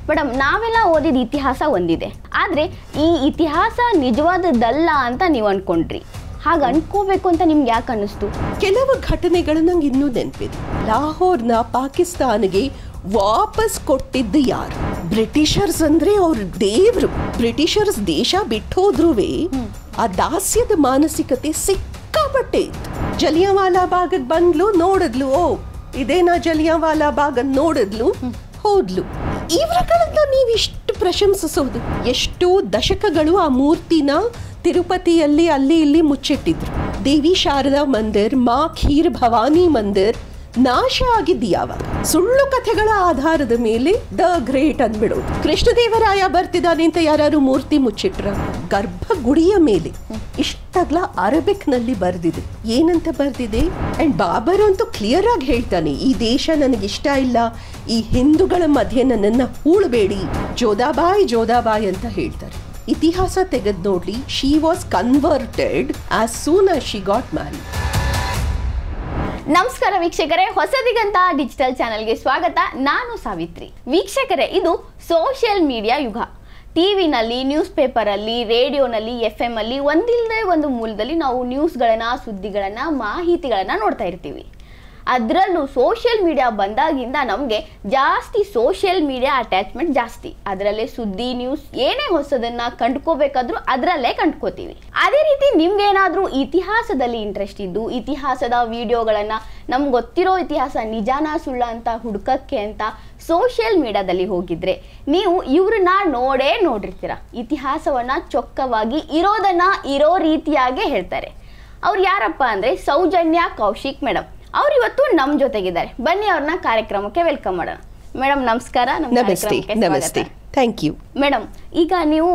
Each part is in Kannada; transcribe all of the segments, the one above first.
ಮೇಡಮ್, ನಾವೆಲ್ಲ ಓದಿದ ಇತಿಹಾಸ ಒಂದಿದೆ, ಆದರೆ ಈ ಇತಿಹಾಸ ನಿಜವಾದದ್ದಲ್ಲ ಅಂತ ನೀವು ಅನ್ಕೊಂಡ್ರಿ. ಹಾಗೆ ಅನ್ಕೋಬೇಕು ಅಂತ ನಿಮ್ಗೆ ಯಾಕೆ ಅನ್ನಿಸ್ತು? ಕೆಲವು ಘಟನೆಗಳು ನಂಗೆ ಇನ್ನೂ ನೆನಪಿದೆ. ಲಾಹೋರ್ನ ಪಾಕಿಸ್ತಾನ್ಗೆ ವಾಪಸ್ ಕೊಟ್ಟಿದ್ದು ಯಾರು? ಬ್ರಿಟಿಷರ್ಸ್ ಅಂದ್ರೆ ಅವ್ರ ದೇವ್ರು. ಬ್ರಿಟಿಷರ್ಸ್ ದೇಶ ಬಿಟ್ಟೋದ್ರೂ ಆ ದಾಸ್ಯದ ಮಾನಸಿಕತೆ ಸಿಕ್ಕಾಪಟ್ಟೆ ಇತ್ತು. ಜಲಿಯಾಂವಾಲಾ ಬಾಗದ್ ಬಂದ್ಲು, ನೋಡಿದ್ಲು, ಓ ಇದೇನಾ ಜಲಿಯಾಂವಾಲಾ ಬಾಗ್ ಅಂತ ನೋಡಿದ್ಲು, ಹೋದ್ಲು. ಇವರುಗಳನ್ನ ನೀವಿಷ್ಟು ಪ್ರಶಂಸಿಸೋದು? ಎಷ್ಟೋ ದಶಕಗಳು ಆ ಮೂರ್ತಿನ ತಿರುಪತಿಯಲ್ಲಿ ಅಲ್ಲಿ ಇಲ್ಲಿ ಮುಚ್ಚಿಟ್ಟಿದ್ರು. ದೇವಿ ಶಾರದಾ ಮಂದಿರ್, ಮಾ ಖೀರ್ ಭವಾನಿ ಮಂದಿರ್ ನಾಶ ಆಗಿದ್ದು ಯಾವಾಗ? ಸುಳ್ಳು ಕಥೆಗಳ ಆಧಾರದ ಮೇಲೆ ದ ಗ್ರೇಟ್ ಅಂದ್ಬಿಡೋದು. ಕೃಷ್ಣದೇವರಾಯ ಬರ್ತಿದ್ದಾನೆ ಅಂತ ಯಾರು ಮೂರ್ತಿ ಮುಚ್ಚಿಟ್ರ? ಗರ್ಭಗುಡಿಯ ಮೇಲೆ ಇಷ್ಟಗ್ಲ ಅರಬಿಕ್ ನಲ್ಲಿ ಬರ್ದಿದೆ. ಏನಂತ ಬರ್ದಿದೆ? ಅಂಡ್ ಬಾಬರ್ ಅಂತೂ ಕ್ಲಿಯರ್ ಆಗಿ ಹೇಳ್ತಾನೆ, ಈ ದೇಶ ನನಗಿಷ್ಟ ಇಲ್ಲ, ಈ ಹಿಂದೂಗಳ ಮಧ್ಯೆ ನನ್ನನ್ನ ಹೂಳಬೇಡಿ, ಜೋಧಾಬಾಯ್ ಜೋಧಾಬಾಯ್ ಅಂತ ಹೇಳ್ತಾರೆ. ಇತಿಹಾಸ ತೆಗೆದು ನೋಡ್ಲಿ, she was converted as soon as she got married. ನಮಸ್ಕಾರ ವೀಕ್ಷಕರೇ, ಹೊಸದಿಗಂತ ಡಿಜಿಟಲ್ ಚಾನೆಲ್ಗೆ ಸ್ವಾಗತ. ನಾನು ಸಾವಿತ್ರಿ. ವೀಕ್ಷಕರೇ, ಇದು ಸೋಷಿಯಲ್ ಮೀಡಿಯಾ ಯುಗ. ಟಿವಿನಲ್ಲಿ, ನ್ಯೂಸ್ ಪೇಪರಲ್ಲಿ, ರೇಡಿಯೋನಲ್ಲಿ, FM ಅಲ್ಲಿ ಒಂದಿಲ್ಲದೆ ಒಂದು ಮೂಲದಲ್ಲಿ ನಾವು ನ್ಯೂಸ್ಗಳನ್ನ, ಸುದ್ದಿಗಳನ್ನ, ಮಾಹಿತಿಗಳನ್ನ ನೋಡ್ತಾ ಇರ್ತೀವಿ. ಅದರಲ್ಲೂ ಸೋಷಿಯಲ್ ಮೀಡಿಯಾ ಬಂದಾಗಿಂದ ನಮಗೆ ಜಾಸ್ತಿ ಸೋಷಿಯಲ್ ಮೀಡಿಯಾ ಅಟ್ಯಾಚ್ಮೆಂಟ್ ಜಾಸ್ತಿ. ಅದರಲ್ಲೇ ಸುದ್ದಿ, ನ್ಯೂಸ್ ಏನೇ ಹೊಸದನ್ನ ಕಂಡ್ಕೋಬೇಕಾದ್ರೂ ಅದರಲ್ಲೇ ಕಂಡ್ಕೋತೀವಿ. ಅದೇ ರೀತಿ ನಿಮ್ಗೇನಾದ್ರೂ ಇತಿಹಾಸದಲ್ಲಿ ಇಂಟ್ರೆಸ್ಟ್ ಇದ್ದು ಇತಿಹಾಸದ ವಿಡಿಯೋಗಳನ್ನ, ನಮ್ಗೆ ಗೊತ್ತಿರೋ ಇತಿಹಾಸ ನಿಜಾನ ಸುಳ್ಳ ಅಂತ ಹುಡುಕಕ್ಕೆ ಅಂತ ಸೋಷಿಯಲ್ ಮೀಡಿಯಾದಲ್ಲಿ ಹೋಗಿದ್ರೆ ನೀವು ಇವ್ರನ್ನ ನೋಡಿರ್ತೀರ. ಇತಿಹಾಸವನ್ನ ಚೊಕ್ಕವಾಗಿ ಇರೋದನ್ನ ಇರೋ ರೀತಿಯಾಗೆ ಹೇಳ್ತಾರೆ. ಅವ್ರು ಯಾರಪ್ಪ ಅಂದ್ರೆ ಸೌಜನ್ಯ ಕೌಶಿಕ್ ಮೇಡಮ್. ಅವ್ರು ಇವತ್ತು ನಮ್ಮ ಜೊತೆಗಿದ್ದಾರೆ. ಬನ್ನಿ ಅವ್ರನ್ನ ಕಾರ್ಯಕ್ರಮಕ್ಕೆ ವೆಲ್ಕಮ್ ಮಾಡೋಣ. ಮೇಡಮ್ ನಮಸ್ಕಾರ. ನಮಸ್ತೆ. Thank you madam. ಈಗ ನೀವು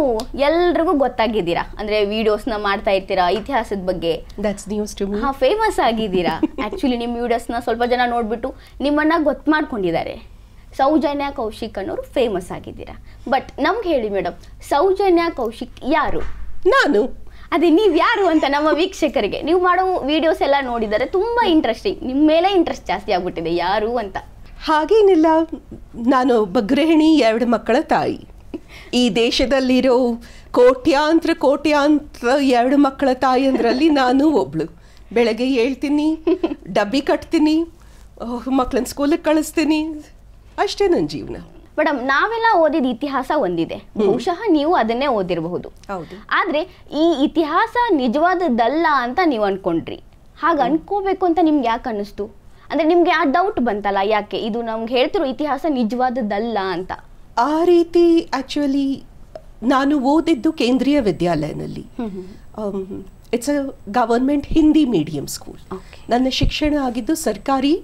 ಎಲ್ರಿಗೂ ಗೊತ್ತಾಗಿದ್ದೀರಾ, ಅಂದ್ರೆ ವಿಡಿಯೋಸ್ನ ಮಾಡ್ತಾ ಇರ್ತೀರಾ ಇತಿಹಾಸದ ಬಗ್ಗೆ. ಫೇಮಸ್ ಆಗಿದ್ದೀರಾ. ಆಕ್ಚುಲಿ ನಿಮ್ಮ ವಿಡಿಯೋಸ್ನ ಸ್ವಲ್ಪ ಜನ ನೋಡ್ಬಿಟ್ಟು ನಿಮ್ಮನ್ನ ಗೊತ್ತು ಮಾಡ್ಕೊಂಡಿದ್ದಾರೆ. ಸೌಜನ್ಯ ಕೌಶಿಕ್ ಅನ್ನೋರು ಫೇಮಸ್ ಆಗಿದ್ದೀರಾ. ಬಟ್ ನಮ್ಗೆ ಹೇಳಿ ಮೇಡಮ್, ಸೌಜನ್ಯ ಕೌಶಿಕ್ ಯಾರು? ನಾನು ಅದೇ ನೀವು ಯಾರು ಅಂತ ನಮ್ಮ ವೀಕ್ಷಕರಿಗೆ, ನೀವು ಮಾಡೋ ವಿಡಿಯೋಸ್ ಎಲ್ಲ ನೋಡಿದರೆ ತುಂಬಾ ಇಂಟ್ರೆಸ್ಟಿಂಗ್, ನಿಮ್ಮ ಮೇಲೆ ಇಂಟ್ರೆಸ್ಟ್ ಜಾಸ್ತಿ ಆಗ್ಬಿಟ್ಟಿದೆ, ಯಾರು ಅಂತ. ಹಾಗೇನಿಲ್ಲ, ನಾನು ಒಬ್ಬ ಗೃಹಿಣಿ, 2 ಮಕ್ಕಳ ತಾಯಿ. ಈ ದೇಶದಲ್ಲಿರೋ ಕೋಟ್ಯಾಂತರ 2 ಮಕ್ಕಳ ತಾಯಿ ಅಂದ್ರಲ್ಲಿ ನಾನು ಒಬ್ಳು. ಬೆಳಗ್ಗೆ ಹೇಳ್ತೀನಿ, ಡಬ್ಬಿ ಕಟ್ತೀನಿ, ಮಕ್ಕಳನ್ನ ಸ್ಕೂಲಿಗೆ ಕಳಿಸ್ತೀನಿ, ಅಷ್ಟೇ ನನ್ನ ಜೀವನ. ಮೇಡಮ್, ನಾವೆಲ್ಲ ಓದಿದ ಇತಿಹಾಸ ಒಂದಿದೆ, ಬಹುಶಃ ನೀವು ಅದನ್ನೇ ಓದಿರಬಹುದು. ಆದ್ರೆ ಈ ಇತಿಹಾಸ ನಿಜವಾದದ್ದಲ್ಲ ಅಂತ ನೀವು ಅನ್ಕೊಂಡ್ರಿ. ಹಾಗೆ ಅನ್ಕೋಬೇಕು ಅಂತ ನಿಮ್ಗೆ ಯಾಕೆ ಅನ್ನಿಸ್ತು? ಅಂದ್ರೆ ನಿಮ್ಗೆ ಆ ಡೌಟ್ ಬಂತಲ್ಲ, ಯಾಕೆ ಇದು ನಮ್ಗೆ ಹೇಳ್ತಿರೋ ಇತಿಹಾಸ ನಿಜವಾದದ್ದಲ್ಲ ಅಂತ? ಆ ರೀತಿ ಆಕ್ಚುಲಿ ನಾನು ಓದಿದ್ದು ಕೇಂದ್ರೀಯ ವಿದ್ಯಾಲಯನಲ್ಲಿ. It's a government Hindi medium school. ನನ್ನ ಶಿಕ್ಷಣ ಆಗಿದ್ದು ಸರ್ಕಾರಿ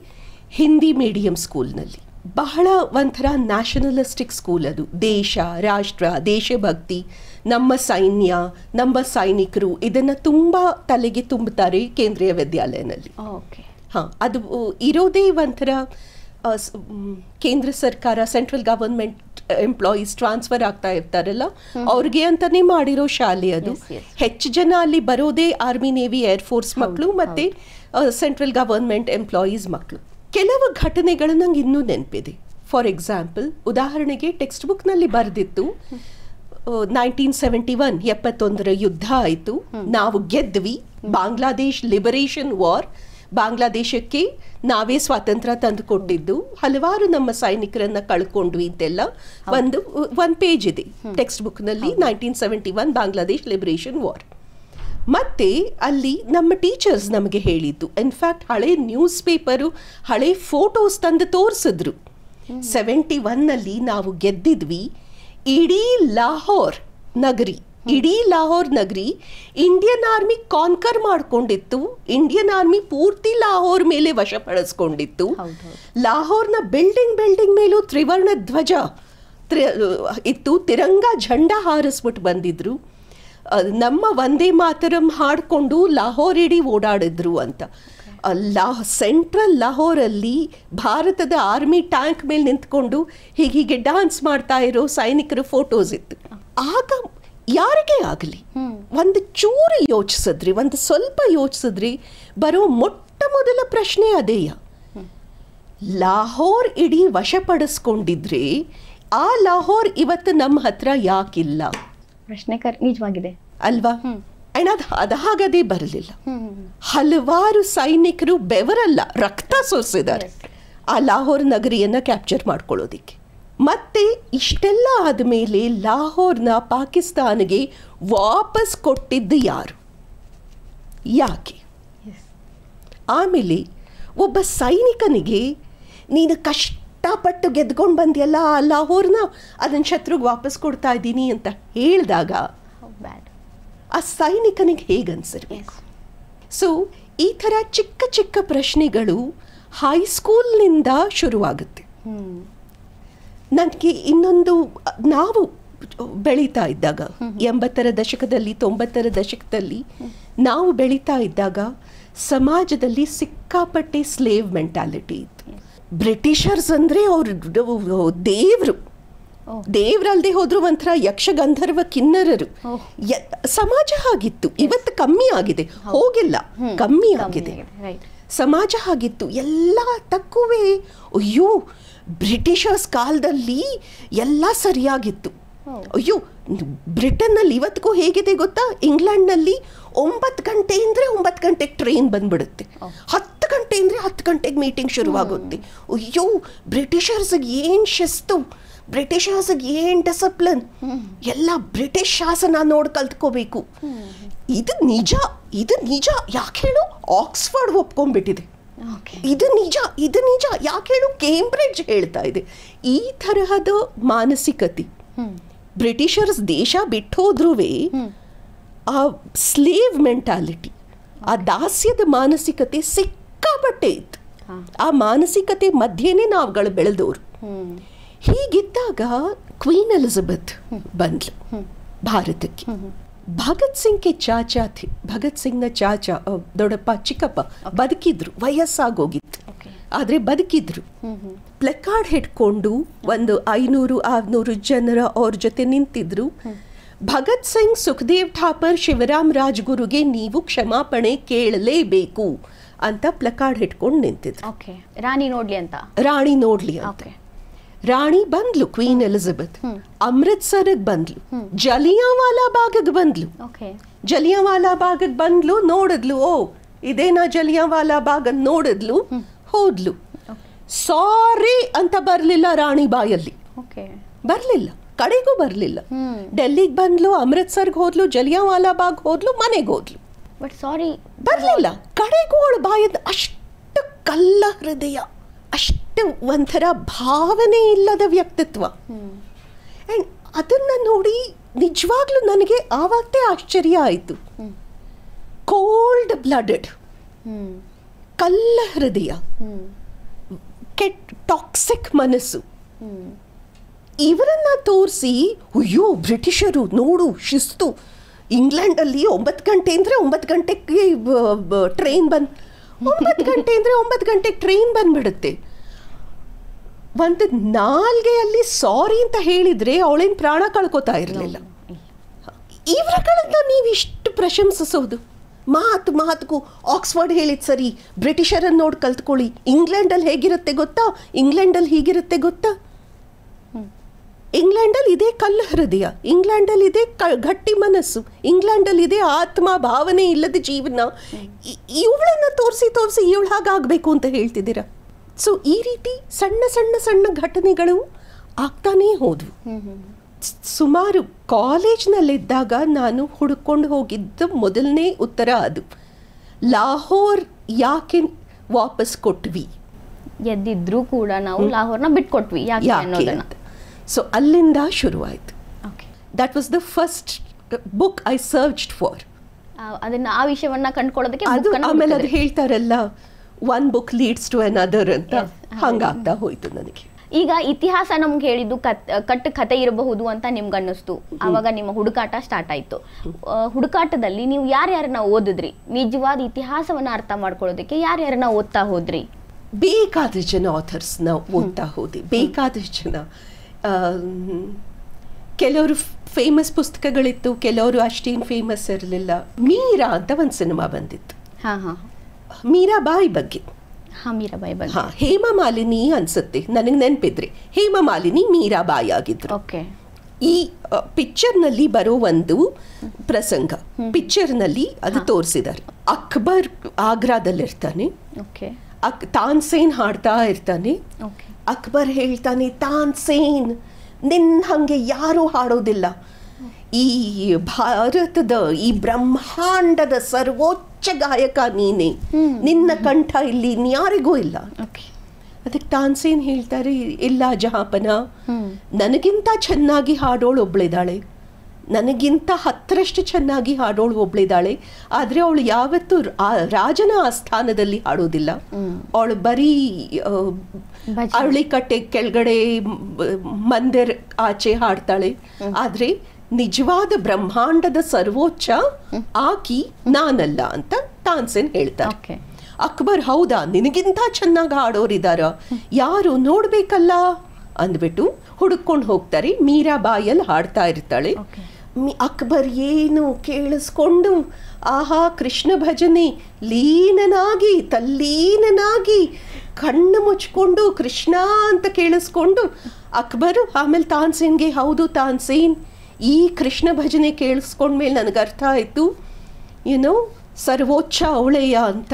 ಹಿಂದಿ ಮೀಡಿಯಂ ಸ್ಕೂಲ್ನಲ್ಲಿ. ಬಹಳ ಒಂಥರ ನ್ಯಾಷನಲಿಸ್ಟಿಕ್ ಸ್ಕೂಲ್ ಅದು. ದೇಶ, ರಾಷ್ಟ್ರ, ದೇಶಭಕ್ತಿ, ನಮ್ಮ ಸೈನ್ಯ, ನಮ್ಮ ಸೈನಿಕರು, ಇದನ್ನು ತುಂಬ ತಲೆಗೆ ತುಂಬುತ್ತಾರೆ ಕೇಂದ್ರೀಯ ವಿದ್ಯಾಲಯನಲ್ಲಿ. ಅದು ಇರೋದೇ ಒಂಥರ ಕೇಂದ್ರ ಸರ್ಕಾರ, ಸೆಂಟ್ರಲ್ ಗವರ್ಮೆಂಟ್ ಎಂಪ್ಲಾಯೀಸ್ ಟ್ರಾನ್ಸ್ಫರ್ ಆಗ್ತಾ ಇರ್ತಾರಲ್ಲ, ಅವ್ರಿಗೆ ಅಂತಾನೆ ಮಾಡಿರೋ ಶಾಲೆ ಅದು. ಹೆಚ್ಚು ಜನ ಅಲ್ಲಿ ಬರೋದೇ ಆರ್ಮಿ, ನೇವಿ, ಏರ್ಫೋರ್ಸ್ ಮಕ್ಕಳು ಮತ್ತೆ ಸೆಂಟ್ರಲ್ ಗವರ್ಮೆಂಟ್ ಎಂಪ್ಲಾಯೀಸ್ ಮಕ್ಕಳು. ಕೆಲವು ಘಟನೆಗಳು ನಂಗೆ ಇನ್ನೂ ನೆನಪಿದೆ. ಫಾರ್ ಎಕ್ಸಾಂಪಲ್, ಉದಾಹರಣೆಗೆ ಟೆಕ್ಸ್ಟ್ ಬುಕ್ನಲ್ಲಿ ಬರೆದಿತ್ತು, 1971 71 ಯುದ್ಧ ಆಯಿತು, ನಾವು ಗೆದ್ವಿ, ಬಾಂಗ್ಲಾದೇಶ್ ಲಿಬರೇಷನ್ ವಾರ್, ಬಾಂಗ್ಲಾದೇಶಕ್ಕೆ ನಾವೇ ಸ್ವಾತಂತ್ರ್ಯ ತಂದು ಕೊಟ್ಟಿದ್ದು, ಹಲವಾರು ನಮ್ಮ ಸೈನಿಕರನ್ನ ಕಳ್ಕೊಂಡ್ವಿ ಅಂತೆಲ್ಲ ಒಂದು ಪೇಜ್ ಇದೆ ಟೆಕ್ಸ್ಟ್ ಬುಕ್ನಲ್ಲಿ. 1971 ಬಾಂಗ್ಲಾದೇಶ್ ಲಿಬರೇಷನ್ ವಾರ್. ಮತ್ತೆ ಅಲ್ಲಿ ನಮ್ಮ ಟೀಚರ್ಸ್ ನಮಗೆ ಹೇಳಿದ್ದು, ಇನ್ಫ್ಯಾಕ್ಟ್ ಹಳೆ ನ್ಯೂಸ್ ಪೇಪರು, ಹಳೆ ಫೋಟೋಸ್ ತಂದು ತೋರಿಸಿದ್ರು. 71ನಲ್ಲಿ ನಾವು ಗೆದ್ದಿದ್ವಿ, ಇಡೀ ಲಾಹೋರ್ ನಗರಿ ಇಂಡಿಯನ್ ಆರ್ಮಿ ಕಾನ್ಕರ್ ಮಾಡ್ಕೊಂಡಿತ್ತು. ಇಂಡಿಯನ್ ಆರ್ಮಿ ಪೂರ್ತಿ ಲಾಹೋರ್ ಮೇಲೆ ವಶಪಡಿಸ್ಕೊಂಡಿತ್ತು. ಲಾಹೋರ್ನ ಬಿಲ್ಡಿಂಗ್ ಮೇಲೂ ತ್ರಿವರ್ಣ ಧ್ವಜ ಇತ್ತು, ತಿರಂಗ ಝಂಡಾ ಹಾರಿಸ್ಬಿಟ್ಟು ಬಂದಿದ್ರು. ನಮ್ಮ ವಂದೇ ಮಾತರಂ ಹಾಡಿಕೊಂಡು ಲಾಹೋರ್ ಇಡೀ ಓಡಾಡಿದ್ರು ಅಂತ. ಸೆಂಟ್ರಲ್ ಲಾಹೋರಲ್ಲಿ ಭಾರತದ ಆರ್ಮಿ ಟ್ಯಾಂಕ್ ಮೇಲೆ ನಿಂತ್ಕೊಂಡು ಹೀಗೆ ಡ್ಯಾನ್ಸ್ ಮಾಡ್ತಾ ಇರೋ ಸೈನಿಕರ ಫೋಟೋಸ್ ಇತ್ತು. ಆಗ ಯಾರಿಗೇ ಆಗಲಿ ಒಂದು ಚೂರು ಯೋಚಿಸಿದ್ರಿ, ಒಂದು ಸ್ವಲ್ಪ ಯೋಚಿಸಿದ್ರಿ, ಬರೋ ಮೊಟ್ಟ ಮೊದಲ ಪ್ರಶ್ನೆ ಅದೇಯ, ಲಾಹೋರ್ ಇಡೀ ವಶಪಡಿಸ್ಕೊಂಡಿದ್ರೆ ಆ ಲಾಹೋರ್ ಇವತ್ತು ನಮ್ಮ ಹತ್ರ ಯಾಕಿಲ್ಲ? ಪ್ರಶ್ನೆ ನಿಜವಾಗಿದೆ ಅಲ್ವಾ? ಅಂಡ್ ಅದು ಹಾಗದೇ ಬರಲಿಲ್ಲ. ಹಲವಾರು ಸೈನಿಕರು ಬೆವರಲ್ಲ, ರಕ್ತ ಸೋರಿಸಿದ್ದಾರೆ ಆ ಲಾಹೋರ್ ನಗರಿಯನ್ನು ಕ್ಯಾಪ್ಚರ್ ಮಾಡ್ಕೊಳ್ಳೋದಿಕ್ಕೆ. ಮತ್ತೆ ಇಷ್ಟೆಲ್ಲ ಆದಮೇಲೆ ಲಾಹೋರ್ನ ಪಾಕಿಸ್ತಾನಿಗೆ ವಾಪಸ್ ಕೊಟ್ಟಿದ್ದು ಯಾರು? ಯಾಕೆ? ಆಮೇಲೆ ಒಬ್ಬ ಸೈನಿಕನಿಗೆ ನೀನು ಕಷ್ಟಪಟ್ಟು ಗೆದ್ಕೊಂಡು ಬಂದಿಯಲ್ಲ ಆ ಲಾಹೋರ್ನ, ಅದನ್ನು ಶತ್ರುಗೆ ವಾಪಸ್ ಕೊಡ್ತಾ ಇದ್ದೀನಿ ಅಂತ ಹೇಳಿದಾಗ ಆ ಸೈನಿಕನಿಗೆ ಹೇಗನ್ಸಿರ್ಬೇಕು? ಸೊ ಈ ಥರ ಚಿಕ್ಕ ಚಿಕ್ಕ ಪ್ರಶ್ನೆಗಳು ಹೈಸ್ಕೂಲ್ನಿಂದ ಶುರುವಾಗುತ್ತೆ. ನನಗೆ ಇನ್ನೊಂದು, ನಾವು ಬೆಳೀತಾ ಇದ್ದಾಗ 80ರ ದಶಕದಲ್ಲಿ 90ರ ದಶಕದಲ್ಲಿ ನಾವು ಬೆಳೀತಾ ಇದ್ದಾಗ ಸಮಾಜದಲ್ಲಿ ಸಿಕ್ಕಾಪಟ್ಟೆ ಸ್ಲೇವ್ ಮೆಂಟಾಲಿಟಿ ಇತ್ತು. ಬ್ರಿಟಿಷರ್ಸ್ ಅಂದರೆ ಅವರು ದೇವ್ರಲ್ಲದೆ ಹೋದ್ರು ಒಂಥರ ಯಕ್ಷಗಂಧರ್ವ ಕಿನ್ನರರು. ಸಮಾಜ ಹಾಗಿತ್ತು. ಇವತ್ತು ಕಮ್ಮಿ ಆಗಿದೆ, ಹೋಗಿಲ್ಲ, ಕಮ್ಮಿ ಆಗಿದೆ. ಸಮಾಜ ಹಾಗಿತ್ತು. ಎಲ್ಲ ತಕ್ಕುವೆ ಅಯ್ಯೋ ಬ್ರಿಟಿಷರ್ಸ್ ಕಾಲದಲ್ಲಿ ಎಲ್ಲ ಸರಿಯಾಗಿತ್ತು. ಅಯ್ಯೋ ಬ್ರಿಟನ್ನಲ್ಲಿ ಇವತ್ತಿಗೂ ಹೇಗಿದೆ ಗೊತ್ತಾ? ಇಂಗ್ಲೆಂಡ್ನಲ್ಲಿ 9 ಗಂಟೆ ಅಂದರೆ 9 ಗಂಟೆಗೆ ಟ್ರೈನ್ ಬಂದ್ಬಿಡುತ್ತೆ, 10 ಗಂಟೆ ಅಂದರೆ 10 ಗಂಟೆಗೆ ಮೀಟಿಂಗ್ ಶುರುವಾಗುತ್ತೆ. ಅಯ್ಯೋ ಬ್ರಿಟಿಷರ್ಸ್ಗೆ ಏನು ಶಿಸ್ತು, ಬ್ರಿಟಿಷರ್ಸ್ಗೆ ಏನು ಡಿಸಿಪ್ಲಿನ್, ಎಲ್ಲ ಬ್ರಿಟಿಷ್ ಶಾಸನ ನೋಡಿ ಕಲ್ತ್ಕೋಬೇಕು. ಇದು ನಿಜ ಯಾಕೆ ಹೇಳು? ಆಕ್ಸ್ಫರ್ಡ್ ಒಪ್ಕೊಂಡ್ಬಿಟ್ಟಿದೆ. ಇದು ನಿಜ ಯಾಕೆ ಹೇಳು? ಕೇಂಬ್ರಿಡ್ಜ್ ಹೇಳ್ತಾ ಇದೆ. ಈ ತರಹದ ಮಾನಸಿಕತೆ ಬ್ರಿಟಿಷರ್ಸ್ ದೇಶ ಬಿಟ್ಟೋದ್ರೂ ಆ ಸ್ಲೇವ್ ಮೆಂಟಾಲಿಟಿ, ಆ ದಾಸ್ಯದ ಮಾನಸಿಕತೆ ಸಿಕ್ಕಾಪಟ್ಟೆ ಇತ್ತು. ಆ ಮಾನಸಿಕತೆ ಮಧ್ಯೆನೇ ನಾವುಗಳು ಬೆಳೆದವರು. ಹೀಗಿದ್ದಾಗ ಕ್ವೀನ್ ಎಲಿಜಬೆತ್ ಬಂದ್ಲು ಭಾರತಕ್ಕೆ. ಭಗತ್ ಸಿಂಗ್ಗೆ ಚಾಚಾ ಥಿ, ಭಗತ್ ಸಿಂಗ್ನ ಚಾಚಾ, ದೊಡ್ಡಪ್ಪ ಚಿಕ್ಕಪ್ಪ ಬದುಕಿದ್ರು, ವಯಸ್ಸಾಗೋಗಿತ್ತು, ಆದರೆ ಬದುಕಿದ್ರು. ಪ್ಲೆಕಾರ್ಡ್ ಹಿಡ್ಕೊಂಡು ಒಂದು 500-600 ಜನರ ಅವ್ರ ಜೊತೆ ನಿಂತಿದ್ರು. ಭಗತ್ ಸಿಂಗ್, ಸುಖದೇವ್ ಥಾಪರ್, ಶಿವರಾಮ್ ರಾಜ್ಗುರುಗೆ ನೀವು ಕ್ಷಮಾಪಣೆ ಕೇಳಲೇಬೇಕು ಅಂತ ಪ್ಲೆಕಾರ್ಡ್ ಹಿಡ್ಕೊಂಡು ನಿಂತಿದ್ರು. ರಾಣಿ ನೋಡ್ಲಿ ಅಂತ. ರಾಣಿ ಬಂದ್ಲು, ಕ್ವೀನ್ ಎಲಿಜಬೆತ್ ಅಮೃತ್ಸರ್ಗೆ ಬಂದ್ಲು, ಜಲಿಯಾಂವಾಲಾ ಬಾಗ್ಗೆ ಬಂದ್ಲು. ಜಲಿಯಾಂವಾಲಾ ಬಾಗ್ಗೆ ಬಂದ್ಲು, ನೋಡಿದ್ಲು, ಓ ಇದೇನಾ ಜಲಿಯಾಂವಾಲಾ ಬಾಗ್ ಅಂತ ನೋಡಿದ್ಲು, ಹೋದ್ಲು. ಸಾರಿ ಅಂತ ಬರಲಿಲ್ಲ ರಾಣಿ ಬಾಯಲ್ಲಿ, ಬರಲಿಲ್ಲ, ಕಡೆಗೂ ಬರಲಿಲ್ಲ. ಡೆಲ್ಲಿಗೆ ಬಂದ್ಲು, ಅಮೃತ್ಸರ್ಗೆ ಹೋದ್ಲು, ಜಲಿಯಾಂವಾಲಾ ಬಾಗ್ ಹೋದ್ಲು, ಮನೆಗೆ ಹೋದ್ಲು, ಬಟ್ ಸಾರಿ ಬರಲಿಲ್ಲ. ಕಡೆಗೂ ಅವಳು ಬಾಯದ ಅಷ್ಟು ಕಲ್ಲ ಹೃದಯ, ಅಷ್ಟು ಒಂಥರ ಭಾವನೆ ಇಲ್ಲದ ವ್ಯಕ್ತಿತ್ವ. ಆ್ಯಂಡ್ ಅದನ್ನು ನೋಡಿ ನಿಜವಾಗ್ಲೂ ನನಗೆ ಆವಾಗಲೇ ಆಶ್ಚರ್ಯ ಆಯಿತು. ಕೋಲ್ಡ್ ಬ್ಲಡೆಡ್, ಕಲ್ಲ ಹೃದಯ, ಟಾಕ್ಸಿಕ್ ಮನಸ್ಸು, ಇವರನ್ನ ತೋರಿಸಿ ಅಯ್ಯೋ ಬ್ರಿಟಿಷರು ನೋಡು ಶಿಸ್ತು, ಇಂಗ್ಲೆಂಡಲ್ಲಿ 9 ಗಂಟೆ ಅಂದರೆ 9 ಗಂಟೆಗೆ ಟ್ರೈನ್ 9 ಗಂಟೆ ಅಂದರೆ 9 ಗಂಟೆಗೆ ಟ್ರೈನ್ ಬಂದ್ಬಿಡುತ್ತೆ. ಒಂದು ನಾಲ್ಗೆಯಲ್ಲಿ ಸಾರಿ ಅಂತ ಹೇಳಿದರೆ ಅವಳೇನು ಪ್ರಾಣ ಕಳ್ಕೊತಾ ಇರಲಿಲ್ಲ. ಇವರುಗಳನ್ನ ನೀವು ಇಷ್ಟು ಪ್ರಶಂಸಿಸೋದು, ಮಾತುಗೂ ಆಕ್ಸ್ಫರ್ಡ್ ಹೇಳಿದ್ ಸರಿ, ಬ್ರಿಟಿಷರನ್ನು ನೋಡಿ ಕಲ್ತ್ಕೊಳ್ಳಿ, ಇಂಗ್ಲೆಂಡಲ್ಲಿ ಹೇಗಿರುತ್ತೆ ಗೊತ್ತಾ, ಇಂಗ್ಲೆಂಡಲ್ಲಿ ಹೀಗಿರುತ್ತೆ ಗೊತ್ತಾ, ಇಂಗ್ಲೆಂಡಲ್ಲಿ ಇದೇ ಕಲ್ಲ ಹೃದಯ, ಇಂಗ್ಲೆಂಡಲ್ಲಿ ಇದೆ ಗಟ್ಟಿ ಮನಸ್ಸು, ಇಂಗ್ಲೆಂಡಲ್ಲಿ ಇದೆ ಆತ್ಮ, ಭಾವನೆ ಇಲ್ಲದ ಜೀವನ. ಇವಳನ್ನು ತೋರಿಸಿ ಇವಳು ಹಾಗಾಗಬೇಕು ಅಂತ ಹೇಳ್ತಿದ್ದೀರಾ. ಸೊ ಈ ರೀತಿ ಸಣ್ಣ ಘಟನೆಗಳು ಆಗ್ತಾನೇ ಹೋದ್ವು. ಸುಮಾರು ಕಾಲೇಜ್ನಲ್ಲಿದ್ದಾಗ ನಾನು ಹುಡುಕೊಂಡು ಹೋಗಿದ್ದ ಮೊದಲನೇ ಉತ್ತರ ಅದು, ಲಾಹೋರ್ ಯಾಕೆ ವಾಪಸ್ ಕೊಟ್ವಿ, ಎದ್ದಿದ್ರು ಕೂಡ ನಾವು ಲಾಹೋರ್ನ ಬಿಟ್ಕೊಟ್ವಿ ಯಾಕೆ ಅನ್ನೋದನ್ನ. ಸೊ ಅಲ್ಲಿಂದ ಶುರುವಾಯಿತು. That was the first book I searched for. ಅದನ್ನ ಆ ವಿಷಯವನ್ನ ಕಂಡುಕೊಳ್ಳೋದಕ್ಕೆ ಆಮೇಲೆ ಅದು ಹೇಳ್ತಾರಲ್ಲ, one book leads to another ಅಂತ, ಹಂಗಾಗ್ತಾ ಹೋಯ್ತು ನನಗೆ. ಈಗ ಇತಿಹಾಸ ನಮ್ಗೆ ಹೇಳಿದ್ದು ಕಟ್ಟು ಕತೆ ಇರಬಹುದು ಅಂತ ನಿಮ್ಗೆ ಅನ್ನಿಸ್ತು. ಆವಾಗ ನಿಮ್ಮ ಹುಡುಕಾಟ ಸ್ಟಾರ್ಟ್ ಆಯ್ತು. ಹುಡುಕಾಟದಲ್ಲಿ ನೀವು ಯಾರ್ಯಾರನ್ನ ಓದಿದ್ರಿ? ನಿಜವಾದ ಇತಿಹಾಸವನ್ನ ಅರ್ಥ ಮಾಡ್ಕೊಳ್ಳೋದಕ್ಕೆ ಯಾರ್ಯಾರನ್ನ ಓದ್ತಾ ಹೋದ್ರಿ? ಬೇಕಾದಷ್ಟು ಜನ ಆಥರ್ಸ್ನ ಓದ್ತಾ ಹೋದೆ, ಬೇಕಾದಷ್ಟು ಜನ. ಕೆಲವರು ಫೇಮಸ್ ಪುಸ್ತಕಗಳಿತ್ತು, ಕೆಲವರು ಅಷ್ಟೇನು ಫೇಮಸ್ ಇರಲಿಲ್ಲ. ಮೀರಾ ಅಂತ ಒಂದು ಸಿನಿಮಾ ಬಂದಿತ್ತು, ಮೀರಾಬಾಯಿ ಬಗ್ಗೆ. ಹಾ ಮೀರಾಬಾಯಿ ಬಗ್ಗೆ. ಹಾ, ಹೇಮಮಾಲಿನಿ ಅನ್ಸುತ್ತೆ, ನನಗೆ ನೆನಪಿದ್ರೆ ಹೇಮಮಾಲಿನಿ ಮೀರಾಬಾಯಿ ಆಗಿದ್ರು. ಓಕೆ. ಈ ಪಿಕ್ಚರ್ನಲ್ಲಿ ಬರೋ ಒಂದು ಪ್ರಸಂಗ ಪಿಕ್ಚರ್ನಲ್ಲಿ ಅದು ತೋರಿಸಿದ್ದಾರೆ. ಅಕ್ಬರ್ ಆಗ್ರಾದಲ್ಲಿರ್ತಾನೆ. ಓಕೆ. ತಾನ್ಸೇನ್ ಹಾಡ್ತಾ ಇರ್ತಾನೆ. ಓಕೆ. ಅಕ್ಬರ್ ಹೇಳ್ತಾನೆ, ತಾನ್ಸೇನ್ ನಿನ್ನ ಹಂಗೆ ಯಾರೂ ಹಾಡೋದಿಲ್ಲ, ಈ ಭಾರತದ ಈ ಬ್ರಹ್ಮಾಂಡದ ಸರ್ವೋಚ್ಚ ಗಾಯಕ ನೀನೆ, ನಿನ್ನ ಕಂಠ ಇಲ್ಲಿ ಇನ್ಯಾರಿಗೂ ಇಲ್ಲ. ಓಕೆ. ಅದಕ್ಕೆ ತಾನ್ಸೇನ್ ಹೇಳ್ತಾರೆ, ಇಲ್ಲ ಜಹಾಪನ, ನನಗಿಂತ ಚೆನ್ನಾಗಿ ಹಾಡೋಳು ಒಬ್ಳಿದಾಳೆ, ನನಗಿಂತ 10ರಷ್ಟು ಚೆನ್ನಾಗಿ ಹಾಡೋಳು ಒಬ್ಳಿದಾಳೆ. ಆದರೆ ಅವಳು ಯಾವತ್ತೂ ರಾಜನ ಆಸ್ಥಾನದಲ್ಲಿ ಹಾಡೋದಿಲ್ಲ. ಅವಳು ಬರೀ ಅರಳಿಕಟ್ಟೆ ಕೆಳಗಡೆ ಮಂದಿರ ಆಚೆ ಹಾಡ್ತಾಳೆ. ಆದರೆ ನಿಜವಾದ ಬ್ರಹ್ಮಾಂಡದ ಸರ್ವೋಚ್ಚ ಆಕಿ ನಾನಲ್ಲ ಅಂತ ತಾನ್ಸೇನ್ ಹೇಳ್ತಾರೆ. ಅಕ್ಬರ್, ಹೌದಾ, ನಿನಗಿಂತ ಚೆನ್ನಾಗಿ ಹಾಡೋರಿದಾರ, ಯಾರು ನೋಡ್ಬೇಕಲ್ಲ ಅಂದ್ಬಿಟ್ಟು ಹುಡುಕೊಂಡು ಹೋಗ್ತಾರೆ. ಮೀರಾಬಾಯಲ್ಲಿ ಹಾಡ್ತಾ ಇರ್ತಾಳೆ. ಅಕ್ಬರ್ ಏನು ಕೇಳಿಸ್ಕೊಂಡು, ಆಹಾ ಕೃಷ್ಣ ಭಜನೆ, ಲೀನನಾಗಿ ತಲ್ಲೀನನಾಗಿ ಕಣ್ಣು ಮುಚ್ಕೊಂಡು ಕೃಷ್ಣ ಅಂತ ಕೇಳಿಸ್ಕೊಂಡು ಅಕ್ಬರು ಆಮೇಲೆ ತಾನ್ಸೇನ್ಗೆ, ಹೌದು ತಾನ್ಸೇನ್, ಈ ಕೃಷ್ಣ ಭಜನೆ ಕೇಳಿಸ್ಕೊಂಡ್ಮೇಲೆ ನನಗೆ ಅರ್ಥ ಆಯಿತು, ಏನೋ ಸರ್ವೋಚ್ಚ ಅವಳೆಯ ಅಂತ.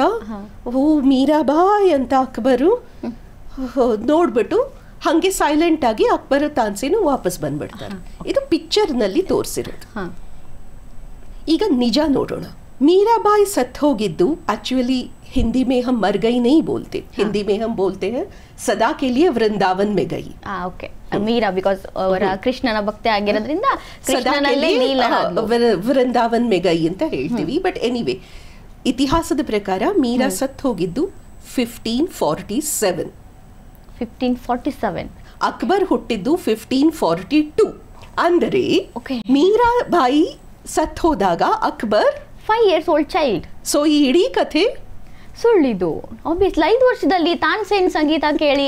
ಓ ಮೀರಾಬಾಯಿ ಅಂತ ಅಕ್ಬರು ನೋಡ್ಬಿಟ್ಟು ಹಾಗೆ ಸೈಲೆಂಟ್ ಆಗಿ ಅಕ್ಬರ್ ತಾನ್ಸೇನು ವಾಪಸ್ ಬಂದ್ಬಿಡ್ತಾರೆ. ಇದು ಪಿಕ್ಚರ್ನಲ್ಲಿ ತೋರಿಸಿರೋದು. ಈಗ ನಿಜ ನೋಡೋಣ. मीराबाई सत होगिद्दु एक्चुअली हिंदी में हम मर गई नहीं बोलते. हिंदी में हम बोलते हैं सदा के लिए वृंदावन में गई. ಓಕೆ. ಮೀರಾ ಬಿಕಾಸ್ ಅವರ ಕೃಷ್ಣನ ಭಕ್ತಿ ಆಗಿರೋದ್ರಿಂದ ಕೃಷ್ಣನಲ್ಲೇ ವೃಂದಾವನ್ में गई ಅಂತ ಹೇಳ್ತೀವಿ. ಬಟ್ ಎನಿವೆ ಇತಿಹಾಸದ ಪ್ರಕಾರ ಮೀರಾ ಸತ್ ಹೋಗಿದ್ದು 1547. 1547. ಅಕ್ಬರ್ ಹುಟ್ಟಿದ್ದು 1542. ಅಂದರೆ ಮೀರಾಬಾಯಿ ಸತ್ ಹೋದಾಗ Akbar 5 years old child. So ಈ ಇಡೀ ಕಥೆ ಸುಳ್ಳಿದು. ಆಬ್ವಿಯಸ್ಲಿ 5 ವರ್ಷದಲ್ಲಿ ತಾನ್ಸೇನ್ ಸಂಗೀತ ಕೇಳಿ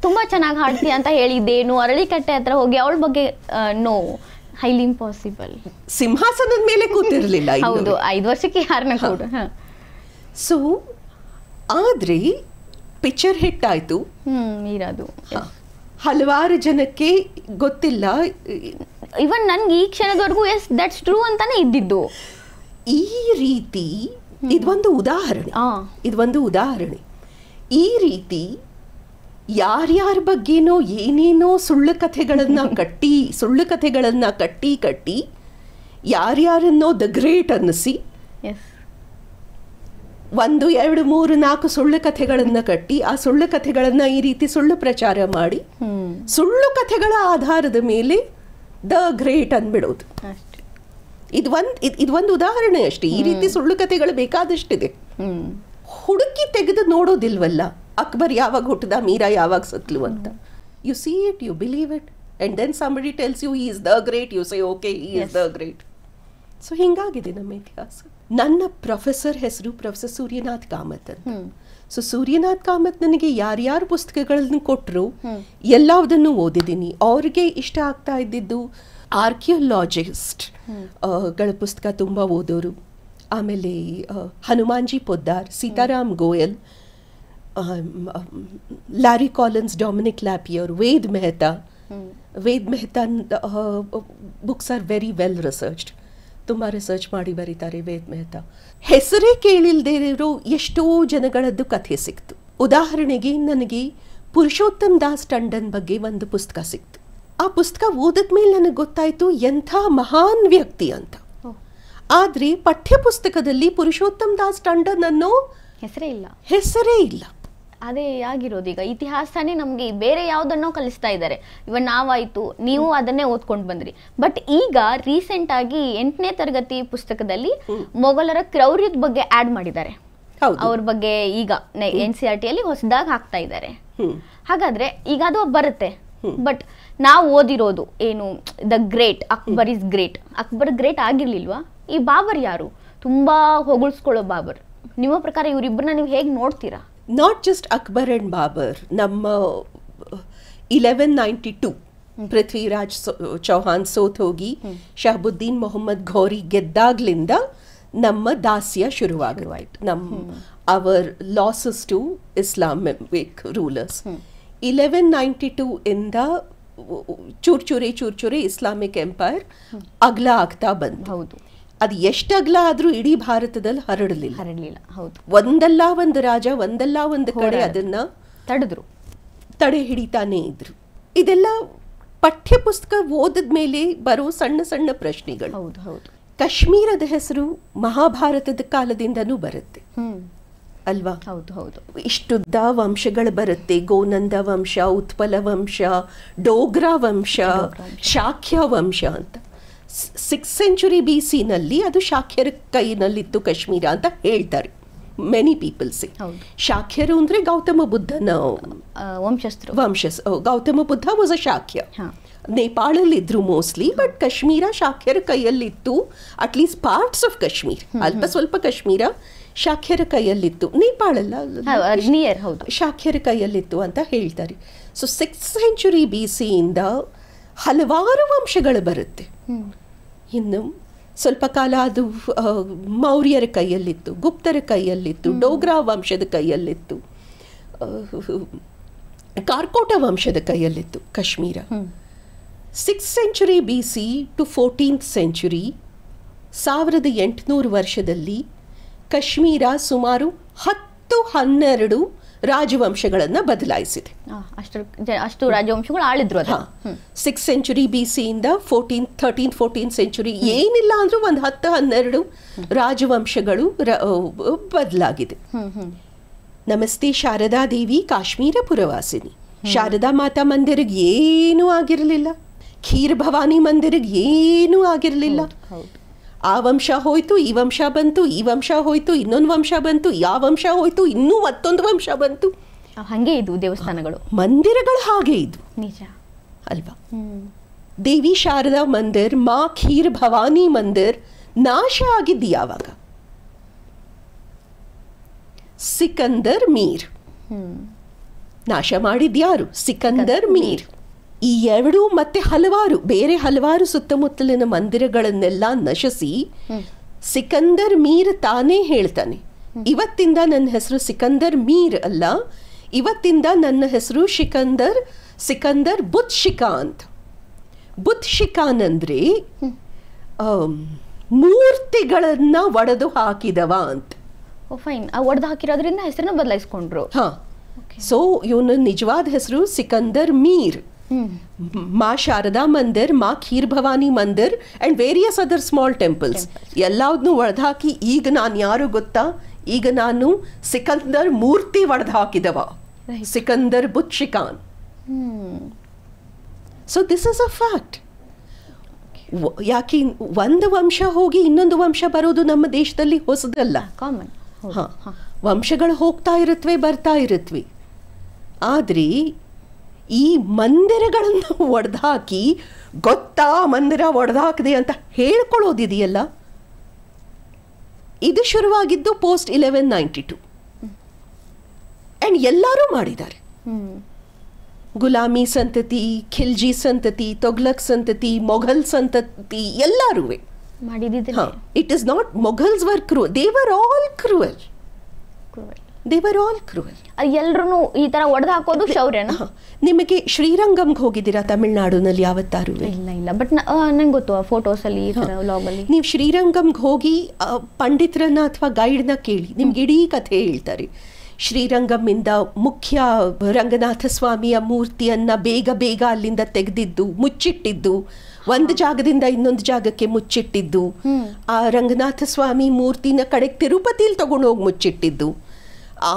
ತುಂಬಾ ಚೆನ್ನಾಗಿ ಹಾಡ್ತೀಯ ಅಂತ ಹೇಳಿದ್ದೇನು, ಅರಳಿಕಟ್ಟೆ ಹತ್ರ ಹೋಗಿ ಅವಳ ಬಗ್ಗೆ ನೋ, ಹೈಲಿ ಇಂಪಾಸಿಬಲ್. ಸಿಂಹಾಸನದ ಮೇಲೆ ಕೂತಿರ್ಲಿಲ್ಲ. ಹೌದು, 5 ವರ್ಷಕ್ಕೆ ಯಾರನ್ನ ಕೂಡ. ಸೊ ಆದ್ರೆ ಪಿಕ್ಚರ್ ಹಿಟ್ ಆಯ್ತು. ಮೀರಾದು ಹಲವಾರು ಜನಕ್ಕೆ ಗೊತ್ತಿಲ್ಲ. ಇವನ್ ನನ್ಗೆ ಈ ಕ್ಷಣದವರೆಗೂ ಎಸ್ ದಟ್ಸ್ ಟ್ರೂ ಅಂತಾನೆ ಇದ್ದಿದ್ದು. ಈ ರೀತಿ ಇದೊಂದು ಉದಾಹರಣೆ. ಈ ರೀತಿ ಯಾರ್ಯಾರ ಬಗ್ಗೆನೋ ಏನೇನೋ ಸುಳ್ಳು ಕಥೆಗಳನ್ನ ಕಟ್ಟಿ ಯಾರ್ಯಾರನ್ನೋ ದ ಗ್ರೇಟ್ ಅನ್ನಿಸಿ 1 2 3 4 ಸುಳ್ಳು ಕಥೆಗಳನ್ನ ಕಟ್ಟಿ ಆ ಸುಳ್ಳು ಕಥೆಗಳನ್ನ ಈ ರೀತಿ ಸುಳ್ಳು ಪ್ರಚಾರ ಮಾಡಿ ಸುಳ್ಳು ಕಥೆಗಳ ಆಧಾರದ ಮೇಲೆ ದ ಗ್ರೇಟ್ ಅಂದ್ಬಿಡೋದು. ಇದು ಒಂದು ಉದಾಹರಣೆ ಅಷ್ಟೇ. ಈ ರೀತಿ ಸುಳ್ಳು ಕಥೆಗಳು ಬೇಕಾದಷ್ಟಿದೆ. ಹುಡುಕಿ ತೆಗೆದು ನೋಡೋದಿಲ್ವಲ್ಲ ಅಕ್ಬರ್ ಯಾವಾಗ ಹುಟ್ಟದ, ಮೀರಾ ಯಾವಾಗ ಸತ್ಲು ಅಂತ. You see it, you believe it, and then somebody tells you he is the great, you say okay he is the great. So ಹಿಂಗಾಗಿದೆ ನಮ್ಮ ಇತಿಹಾಸ. ನನ್ನ ಪ್ರೊಫೆಸರ್ ಹೆಸರು ಪ್ರೊಫೆಸರ್ ಸೂರ್ಯನಾಥ್ ಕಾಮತ್ ಅಂತ. ಸೊ ಸೂರ್ಯನಾಥ್ ಕಾಮತ್ ನನಗೆ ಯಾರ್ಯಾರು ಪುಸ್ತಕಗಳನ್ನು ಕೊಟ್ಟರು ಎಲ್ಲದನ್ನು ಓದಿದ್ದೀನಿ. ಅವ್ರಿಗೆ ಇಷ್ಟ ಆಗ್ತಾ ಇದ್ದಿದ್ದು ಆರ್ಕಿಯೋಲಾಜಿಸ್ಟ್ ಗಳ ಪುಸ್ತಕ ತುಂಬ ಓದೋರು. ಆಮೇಲೆ Hanumanji Poddar, Sitaram Goel, Larry Collins, Dominique Lapierre, Ved Mehta books are very well researched. ತುಂಬ ರಿಸರ್ಚ್ ಮಾಡಿ ಬರೀತಾರೆ ವೇದ್ ಮೆಹ್ತಾ. ಹೆಸರೇ ಕೇಳಿಲ್ದೇ ಇರೋ ಎಷ್ಟೋ ಜನಗಳದ್ದು ಕಥೆ ಸಿಕ್ತು. ಉದಾಹರಣೆಗೆ ನನಗೆ ಪುರುಷೋತ್ತಮ್ ದಾಸ್ ಟಂಡನ್ ಬಗ್ಗೆ ಒಂದು ಪುಸ್ತಕ ಸಿಕ್ತು. ಆ ಪುಸ್ತಕ ಓದಿದ್ಮೇಲೆ ನನಗೆ ಗೊತ್ತಾಯ್ತು ಎಂಥ ಮಹಾನ್ ವ್ಯಕ್ತಿ ಅಂತ. ಆದರೆ ಪಠ್ಯ ಪುಸ್ತಕದಲ್ಲಿ ಪುರುಷೋತ್ತಮ್ ದಾಸ್ ಟಂಡನ್ ಅನ್ನೋ ಹೆಸರೇ ಇಲ್ಲ. ಅದೇ ಆಗಿರೋದು. ಈಗ ಇತಿಹಾಸನೇ ನಮ್ಗೆ ಬೇರೆ ಯಾವ್ದನ್ನೋ ಕಲಿಸ್ತಾ ಇದ್ದಾರೆ. ಇವಾಗ ನಾವಾಯ್ತು, ನೀವು ಅದನ್ನೇ ಓದ್ಕೊಂಡು ಬಂದ್ರಿ. ಬಟ್ ಈಗ ರೀಸೆಂಟ್ ಆಗಿ 8ನೇ ತರಗತಿ ಪುಸ್ತಕದಲ್ಲಿ ಮೊಘಲರ ಕ್ರೌರ್ಯದ ಬಗ್ಗೆ ಆಡ್ ಮಾಡಿದ್ದಾರೆ. ಅವ್ರ ಬಗ್ಗೆ ಈಗ NCERT ಅಲ್ಲಿ ಹೊಸದಾಗಿ ಹಾಕ್ತಾ ಇದ್ದಾರೆ. ಹಾಗಾದ್ರೆ ಈಗ ಅದು ಬರುತ್ತೆ. ಬಟ್ ನಾವು ಓದಿರೋದು ಏನು, the great Akbar is great. Akbar great ಆಗಿರ್ಲಿಲ್ವಾ? ಈ ಬಾಬರ್ ಯಾರು? ತುಂಬಾ ಹೊಗಳಿಸ್ಕೊಳ್ಳೋ ಬಾಬರ್. ನಿಮ್ಮ ಪ್ರಕಾರ ಇವರಿಬ್ಬರನ್ನ ನೀವು ಹೇಗೆ ನೋಡ್ತೀರಾ? Not just Akbar and Babar. ನಮ್ಮ 1192 ಪೃಥ್ವಿರಾಜ್ ಚೌಹಾನ್ ಸೋತ್ ಹೋಗಿ ಶಹಬುದ್ದೀನ್ ಮೊಹಮ್ಮದ್ ಘೋರಿ ಗೆದ್ದಾಗ್ಲಿಂದ ನಮ್ಮ ದಾಸ್ಯ ಶುರುವಾಯಿತು. ನಮ್ಮ our losses to Islamic rulers. 1192 ಇಂದ ಚೂರ್ ಇಸ್ಲಾಮಿಕ್ ಎಂಪೈರ್ ಅಗ್ಲ ಆಗ್ತಾ ಬಂತು. ಹೌದು, ಅದು ಎಷ್ಟು ಅಗ್ಲ ಆದ್ರೂ ಇಡೀ ಭಾರತದಲ್ಲಿ ಹರಡಲಿಲ್ಲ. ಹೌದು, ಒಂದಲ್ಲ ಒಂದು ರಾಜ ಒಂದಲ್ಲ ಒಂದು ಕಡೆ ಅದನ್ನ ತಡೆ ಹಿಡಿತಾನೆ ಇದ್ರು. ಇದೆಲ್ಲ ಪಠ್ಯ ಪುಸ್ತಕ ಓದಿದ ಮೇಲೆ ಬರೋ ಸಣ್ಣ ಸಣ್ಣ ಪ್ರಶ್ನೆಗಳು. ಹೌದು ಹೌದು. ಕಾಶ್ಮೀರದ ಹೆಸರು ಮಹಾಭಾರತದ ಕಾಲದಿಂದನೂ ಬರುತ್ತೆ ಅಲ್ವಾ? ಹೌದು ಹೌದು. ಇಷ್ಟುದ್ದ ವಂಶಗಳು ಬರುತ್ತೆ. ಗೋನಂದ ವಂಶ, ಉತ್ಪಲ ವಂಶ, ಡೋಗ್ರಾ ವಂಶ, ಶಾಕ್ಯ ವಂಶ ಅಂತ. 6th century BC ನಲ್ಲಿ ಅದು ಶಾಕ್ಯರ ಕೈನಲ್ಲಿತ್ತು ಕಾಶ್ಮೀರ ಅಂತ ಹೇಳ್ತಾರೆ. Many people say. ಶಾಕ್ಯರು ಅಂದ್ರೆ ಗೌತಮ ಬುದ್ಧನ ಗೌತಮ ಬುದ್ಧ ವಾಸ್ ಅ ಶಾಕ್ಯ. ನೇಪಾಳಲ್ಲಿ ಇದ್ರು ಮೋಸ್ಟ್ಲಿ, ಬಟ್ ಕಾಶ್ಮೀರ ಶಾಕ್ಯರ ಕೈಯಲ್ಲಿತ್ತು. ಅಟ್ಲೀಸ್ಟ್ ಪಾರ್ಟ್ಸ್ ಆಫ್ ಕಾಶ್ಮೀರ್, ಅಲ್ಪ ಸ್ವಲ್ಪ ಕಾಶ್ಮೀರ ಶಾಕ್ಯರ ಕೈಯಲ್ಲಿತ್ತು. ನೇಪಾಳಲ್ಲ, ಶಾಕ್ಯರ ಕೈಯಲ್ಲಿತ್ತು ಅಂತ ಹೇಳ್ತಾರೆ. ಸೊ 6th century BC ಇಂದ ಹಲವಾರು ವಂಶಗಳು ಬರುತ್ತೆ. ಇನ್ನು ಸ್ವಲ್ಪ ಕಾಲ ಅದು ಮೌರ್ಯರ ಕೈಯಲ್ಲಿತ್ತು, ಗುಪ್ತರ ಕೈಯಲ್ಲಿತ್ತು, ಡೋಗ್ರಾ ವಂಶದ ಕೈಯಲ್ಲಿತ್ತು, ಕಾರ್ಕೋಟ ವಂಶದ ಕೈಯಲ್ಲಿತ್ತು Kashmir. 6th century BC to 14th century 1800 ವರ್ಷದಲ್ಲಿ ಕಾಶ್ಮೀರ ಸುಮಾರು 10-12 ರಾಜವಂಶಗಳನ್ನು ಬದಲಾಯಿಸಿದೆ. ಅಷ್ಟು ರಾಜವಂಶಗಳು ಆಳಿದ್ರು. 6th century BC ಇಂದ 13th-14th century ಏನಿಲ್ಲ ಅಂದ್ರೂ ಒಂದು 10-12 ರಾಜವಂಶಗಳು ಬದಲಾಗಿದೆ. ನಮಸ್ತೆ ಶಾರದಾ ದೇವಿ ಕಾಶ್ಮೀರ ಪುರವಾಸಿನಿ. ಶಾರದಾ ಮಾತಾ ಮಂದಿರಿಗೆ ಏನೂ ಆಗಿರಲಿಲ್ಲ, ಖೀರ್ ಭವಾನಿ ಮಂದಿರಿಗೆ ಏನೂ ಆಗಿರಲಿಲ್ಲ. ಆ ವಂಶ ಹೋಯ್ತು, ಈ ವಂಶ ಬಂತು, ಈ ವಂಶ ಹೋಯ್ತು, ಇನ್ನೊಂದು ವಂಶ ಬಂತು, ಯಾವ ವಂಶ ಹೋಯ್ತು, ಇನ್ನೂ ಮತ್ತೊಂದು ವಂಶ ಬಂತು. ಹಾಗೆ ಇದು ದೇವಸ್ಥಾನಗಳು, ಮಂದಿರಗಳು ಹಾಗೆ ಇದು ನಿಜ ಅಲ್ವಾ? ದೇವಿ ಶಾರದಾ ಮಂದಿರ್, ಮಾ ಖೀರ್ ಭವಾನಿ ಮಂದಿರ್ ನಾಶ ಆಗಿದ್ದು ಯಾವಾಗ? ಸಿಕಂದರ್ ಮೀರ್ ನಾಶ ಮಾಡಿದ್ಯಾರು? ಸಿಕಂದರ್ ಮೀರ್. ಈ ಎರಡು ಮತ್ತೆ ಹಲವಾರು ಸುತ್ತಮುತ್ತಲಿನ ಮಂದಿರಗಳನ್ನೆಲ್ಲ ನಶಿಸಿ ಸಿಕಂದರ್ ಮೀರ್ ತಾನೇ ಹೇಳ್ತಾನೆ, ಇವತ್ತಿಂದ ನನ್ನ ಹೆಸರು ಸಿಕಂದರ್ ಮೀರ್ ಅಲ್ಲ, ಇವತ್ತಿಂದ ನನ್ನ ಹೆಸರು ಸಿಕಂದರ್ ಬುತ್ ಶಿಕಾ ಅಂತ. ಬುತ್ ಶಿಕಾನ್ ಅಂದ್ರೆ ಮೂರ್ತಿಗಳನ್ನ ಒಡೆದು ಹಾಕಿದವ ಅಂತ. ಒಡೆದು ಹಾಕಿರೋದ್ರಿಂದ ಹೆಸರನ್ನ ಬದಲಾಯಿಸ್ಕೊಂಡ್ರು. ಸೊ ಇವನ ನಿಜವಾದ ಹೆಸರು ಸಿಕಂದರ್ ಮೀರ್. ಮಾ Sharada Mandir, Maa Kheer Bhavani Mandir and various other small temples ಎಲ್ಲದನ್ನೂ ಒಡೆದು ಹಾಕಿ ಈಗ ನಾನು ಯಾರು ಗೊತ್ತಾ? ಈಗ ನಾನು ಸಿಕಂದರ್ ಮೂರ್ತಿ ಒಡೆದು ಹಾಕಿದವ, Sikandar Butshikan. So this is a fact. ಯಾಕೆ ಒಂದು ವಂಶ ಹೋಗಿ ಇನ್ನೊಂದು ವಂಶ ಬರೋದು ನಮ್ಮ ದೇಶದಲ್ಲಿ ಹೊಸದಲ್ಲ, ಕಾಮನ್. ವಂಶಗಳು ಹೋಗ್ತಾ ಇರುತ್ತವೆ, ಬರ್ತಾ ಇರುತ್ತವೆ. ಆದರೆ ಈ ಮಂದಿರಗಳನ್ನು ಒಡೆದಾಕಿ ಗೊತ್ತಾ ಮಂದಿರ ಒಡೆದಾಕಿದೆ ಅಂತ ಹೇಳ್ಕೊಳ್ಳೋದಿದೆಯಲ್ಲ, ಇದು ಶುರುವಾಗಿದ್ದು post 1192 ಅಂಡ್ ಎಲ್ಲರೂ ಮಾಡಿದ್ದಾರೆ. ಗುಲಾಮಿ ಸಂತತಿ, ಖಿಲ್ಜಿ ಸಂತತಿ, ತೊಗ್ಲಕ್ ಸಂತತಿ, ಮೊಘಲ್ ಸಂತತಿ ಎಲ್ಲರೂ ಮಾಡಿದ್ದಿದೆ. It is not Mughals were cruel, they were all cruel. ಎಲ್ಲರೂ ಈ ತರ ಒಡೆದು ಹಾಕೋದು ಶೌರ್ಯನ. ನಿಮಗೆ ಶ್ರೀರಂಗಂಗೆ ಹೋಗಿದ್ದೀರಾ ತಮಿಳ್ನಾಡಿನಲ್ಲಿ ಯಾವತ್ತಾರು? ಇಲ್ಲ ಬಟ್ ನಂಗೆ ಗೊತ್ತು ಫೋಟೋಸ್ ಅಲ್ಲಿ, ವ್ಲಾಗ್ ಅಲ್ಲಿ. ನೀವು ಶ್ರೀರಂಗಂಗೆ ಹೋಗಿ ಪಂಡಿತರನ್ನ ಅಥವಾ ಗೈಡ್ನ ಕೇಳಿ, ನಿಮ್ಗೆ ಇಡೀ ಕಥೆ ಹೇಳ್ತಾರೆ. ಶ್ರೀರಂಗಂನಿಂದ ಮುಖ್ಯ ರಂಗನಾಥ ಸ್ವಾಮಿಯ ಮೂರ್ತಿಯನ್ನ ಬೇಗ ಅಲ್ಲಿಂದ ತೆಗೆದಿದ್ದು, ಮುಚ್ಚಿಟ್ಟಿದ್ದು, ಒಂದು ಜಾಗದಿಂದ ಇನ್ನೊಂದು ಜಾಗಕ್ಕೆ ಮುಚ್ಚಿಟ್ಟಿದ್ದು, ಆ ರಂಗನಾಥ ಸ್ವಾಮಿ ಮೂರ್ತಿನ ಕಡೆಗೆ ತಿರುಪತಿಲಿ ತಗೊಂಡೋಗಿ ಮುಚ್ಚಿಟ್ಟಿದ್ದು.